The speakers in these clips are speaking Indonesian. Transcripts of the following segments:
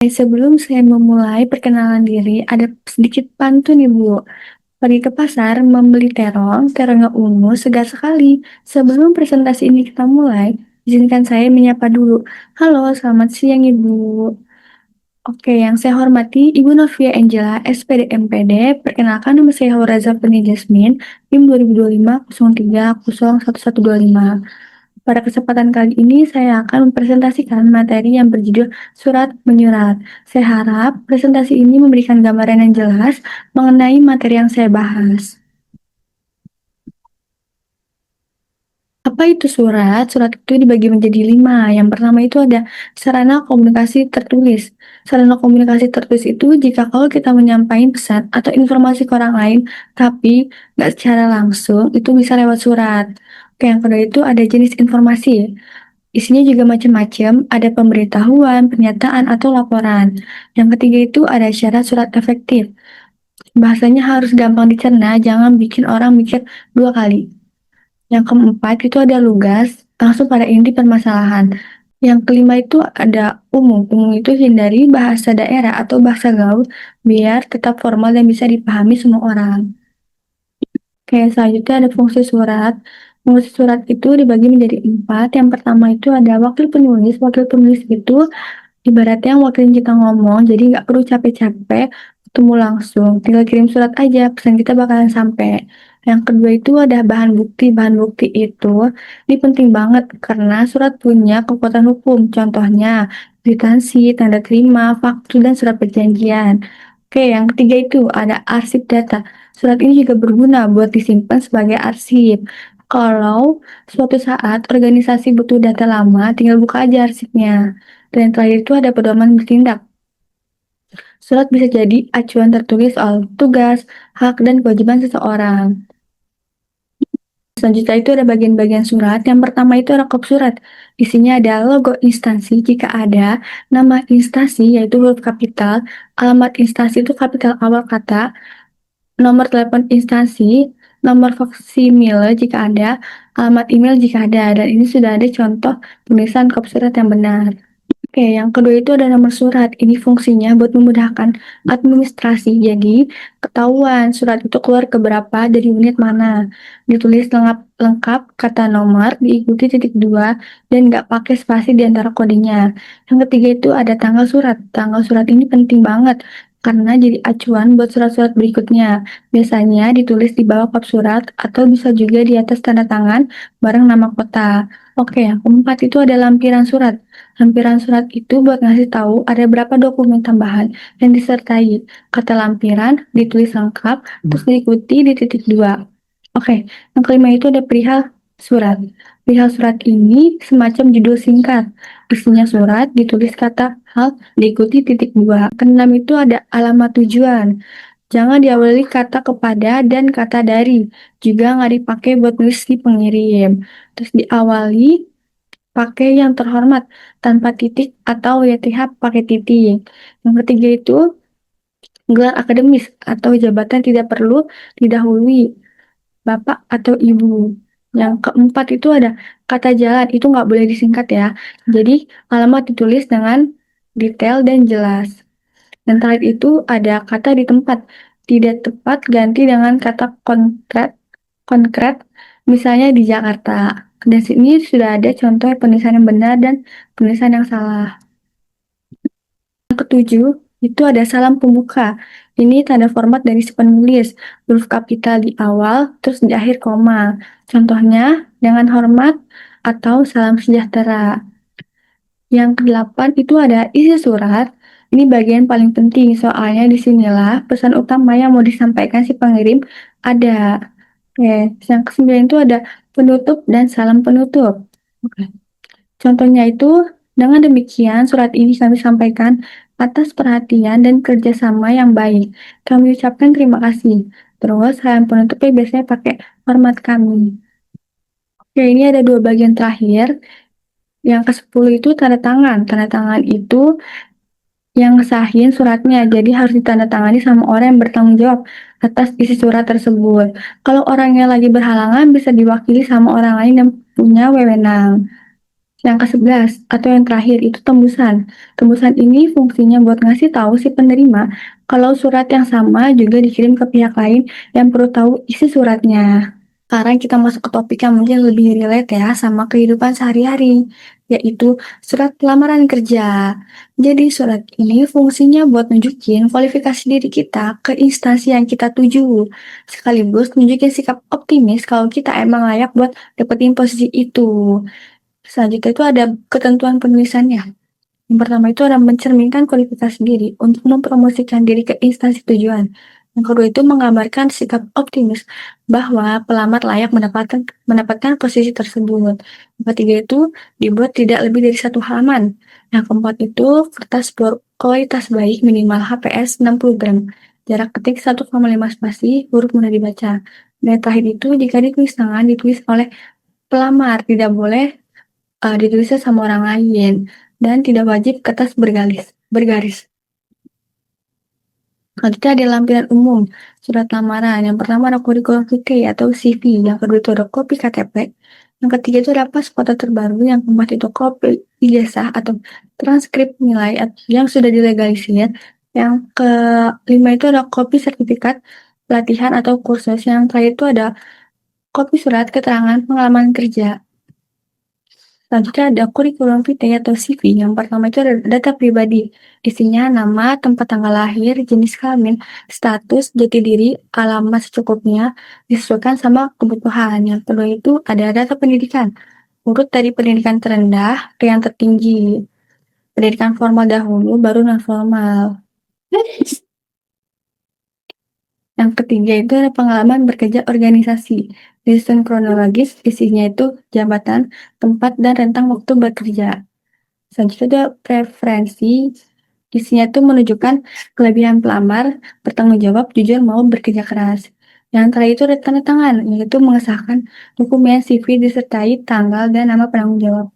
Sebelum saya memulai perkenalan diri, ada sedikit pantun nih Bu. Pergi ke pasar membeli terong, terongnya ungu, segar sekali. Sebelum presentasi ini kita mulai, izinkan saya menyapa dulu. Halo, selamat siang Ibu. Oke, yang saya hormati Ibu Novia Angela, SPD MPD. Perkenalkan nama saya Horaza Feni Jasmine, NIM 2025-03-011125. Pada kesempatan kali ini saya akan mempresentasikan materi yang berjudul Surat Menyurat. Saya harap presentasi ini memberikan gambaran yang jelas mengenai materi yang saya bahas. Apa itu surat? Surat itu dibagi menjadi 5. Yang pertama itu ada sarana komunikasi tertulis. Sarana komunikasi tertulis itu jika kalau kita menyampaikan pesan atau informasi ke orang lain, tapi nggak secara langsung, itu bisa lewat surat. Oke, yang kedua itu ada jenis informasi. Isinya juga macam-macam, ada pemberitahuan, pernyataan, atau laporan. Yang ketiga itu ada syarat surat efektif. Bahasanya harus gampang dicerna, jangan bikin orang mikir 2 kali. Yang keempat itu ada lugas, langsung pada inti permasalahan. Yang kelima itu ada umum. Umum itu hindari bahasa daerah atau bahasa gaul biar tetap formal dan bisa dipahami semua orang. Oke, selanjutnya ada fungsi surat. Fungsi surat itu dibagi menjadi 4. Yang pertama itu ada wakil penulis. Wakil penulis itu ibaratnya wakilin kita ngomong, jadi nggak perlu capek-capek ketemu langsung. Tinggal kirim surat aja, pesan kita bakalan sampai. Yang kedua itu ada bahan bukti. Bahan bukti itu ini penting banget karena surat punya kekuatan hukum. Contohnya, kwitansi, tanda terima, faktur, dan surat perjanjian. Oke, yang ketiga itu ada arsip data. Surat ini juga berguna buat disimpan sebagai arsip. Kalau suatu saat organisasi butuh data lama, tinggal buka aja arsipnya. Dan yang terakhir itu ada pedoman bertindak. Surat bisa jadi acuan tertulis soal tugas, hak, dan kewajiban seseorang. Selanjutnya itu ada bagian-bagian surat. Yang pertama itu rangkap surat. Isinya ada logo instansi jika ada, nama instansi yaitu huruf kapital, alamat instansi itu kapital awal kata, nomor telepon instansi, nomor faksimile jika ada, alamat email jika ada, dan ini sudah ada contoh penulisan kop surat yang benar. Oke, yang kedua itu ada nomor surat. Ini fungsinya buat memudahkan administrasi. Jadi, ketahuan surat itu keluar ke berapa dari unit mana. Ditulis lengkap kata nomor, diikuti titik 2, dan nggak pakai spasi di antara kodenya. Yang ketiga itu ada tanggal surat. Tanggal surat ini penting banget karena jadi acuan buat surat-surat berikutnya. Biasanya ditulis di bawah kop surat atau bisa juga di atas tanda tangan bareng nama kota. Oke, yang keempat itu ada lampiran surat. Lampiran surat itu buat ngasih tahu ada berapa dokumen tambahan yang disertai. Kata lampiran ditulis lengkap, terus diikuti di titik 2. Oke, yang kelima itu ada perihal surat. Perihal surat ini semacam judul singkat. Isinya surat, ditulis kata hal, diikuti titik 2. Keenam itu ada alamat tujuan. Jangan diawali kata kepada dan kata dari. Juga nggak dipakai buat nulis di pengirim. Terus diawali pakai yang terhormat tanpa titik atau YTH pakai titik. Yang ketiga itu gelar akademis atau jabatan tidak perlu didahului Bapak atau Ibu. Yang keempat itu ada kata jalan, itu nggak boleh disingkat ya. Jadi alamat ditulis dengan detail dan jelas. Dan terakhir itu ada kata di tempat, tidak tepat ganti dengan kata konkret, misalnya di Jakarta. Dan sini sudah ada contoh penulisan yang benar dan penulisan yang salah. Yang ketujuh, itu ada salam pembuka. Ini tanda format dari si penulis, huruf kapital di awal, terus di akhir koma. Contohnya, dengan hormat atau salam sejahtera. Yang kedelapan itu ada isi surat. Ini bagian paling penting, soalnya disinilah pesan utama yang mau disampaikan si pengirim ada. Oke, yang kesembilan itu ada penutup dan salam penutup. Oke. Contohnya itu, dengan demikian surat ini kami sampaikan atas perhatian dan kerjasama yang baik. Kami ucapkan terima kasih. Terus salam penutupnya biasanya pakai hormat kami. Oke, ini ada 2 bagian terakhir. Yang ke-10 itu tanda tangan. Tanda tangan itu yang ngesahin suratnya, jadi harus ditandatangani sama orang yang bertanggung jawab atas isi surat tersebut. Kalau orangnya lagi berhalangan, bisa diwakili sama orang lain yang punya wewenang. Yang ke-11 atau yang terakhir itu tembusan. Tembusan ini fungsinya buat ngasih tahu si penerima kalau surat yang sama juga dikirim ke pihak lain yang perlu tahu isi suratnya. Sekarang kita masuk ke topik yang mungkin lebih relate ya sama kehidupan sehari-hari, yaitu surat lamaran kerja. Jadi surat ini fungsinya buat nunjukin kualifikasi diri kita ke instansi yang kita tuju, sekaligus nunjukin sikap optimis kalau kita emang layak buat dapetin posisi itu. Selanjutnya itu ada ketentuan penulisannya. Yang pertama itu ada mencerminkan kualifikasi diri untuk mempromosikan diri ke instansi tujuan. Yang kedua itu menggambarkan sikap optimis bahwa pelamar layak mendapatkan posisi tersebut. Yang ketiga itu dibuat tidak lebih dari 1 halaman. Yang keempat itu kertas berkualitas baik minimal HPS 60 gram. Jarak ketik 1,5 spasi, huruf mudah dibaca. Dan yang terakhir itu jika ditulis tangan ditulis oleh pelamar, tidak boleh ditulisnya sama orang lain dan tidak wajib kertas bergaris. Selanjutnya ada lampiran umum, surat lamaran. Yang pertama ada kurikulum vitae atau CV, yang kedua itu ada kopi KTP, yang ketiga itu ada pas foto terbaru, yang keempat itu kopi ijazah atau transkrip nilai yang sudah dilegalisir, yang kelima itu ada kopi sertifikat pelatihan atau kursus, yang terakhir itu ada kopi surat keterangan pengalaman kerja. Selanjutnya ada kurikulum vitae atau CV. Yang pertama itu ada data pribadi. Isinya nama, tempat tanggal lahir, jenis kelamin, status, jati diri, alamat secukupnya, disesuaikan sama kebutuhan. Yang kedua itu ada data pendidikan. Urut dari pendidikan terendah ke yang tertinggi. Pendidikan formal dahulu, baru non formal. Yang ketiga itu ada pengalaman bekerja organisasi. Disusun kronologis, isinya itu jabatan, tempat, dan rentang waktu bekerja. Selanjutnya ada preferensi, isinya itu menunjukkan kelebihan pelamar, bertanggung jawab, jujur, mau bekerja keras. Yang terakhir itu ada tanda tangan, yaitu mengesahkan dokumen CV disertai tanggal dan nama penanggung jawab.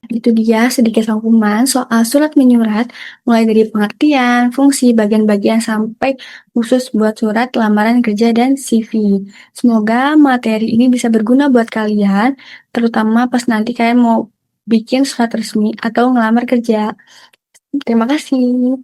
Itu dia sedikit rangkuman soal surat menyurat, mulai dari pengertian, fungsi, bagian-bagian sampai khusus buat surat lamaran kerja dan CV. Semoga materi ini bisa berguna buat kalian, terutama pas nanti kalian mau bikin surat resmi atau ngelamar kerja. Terima kasih.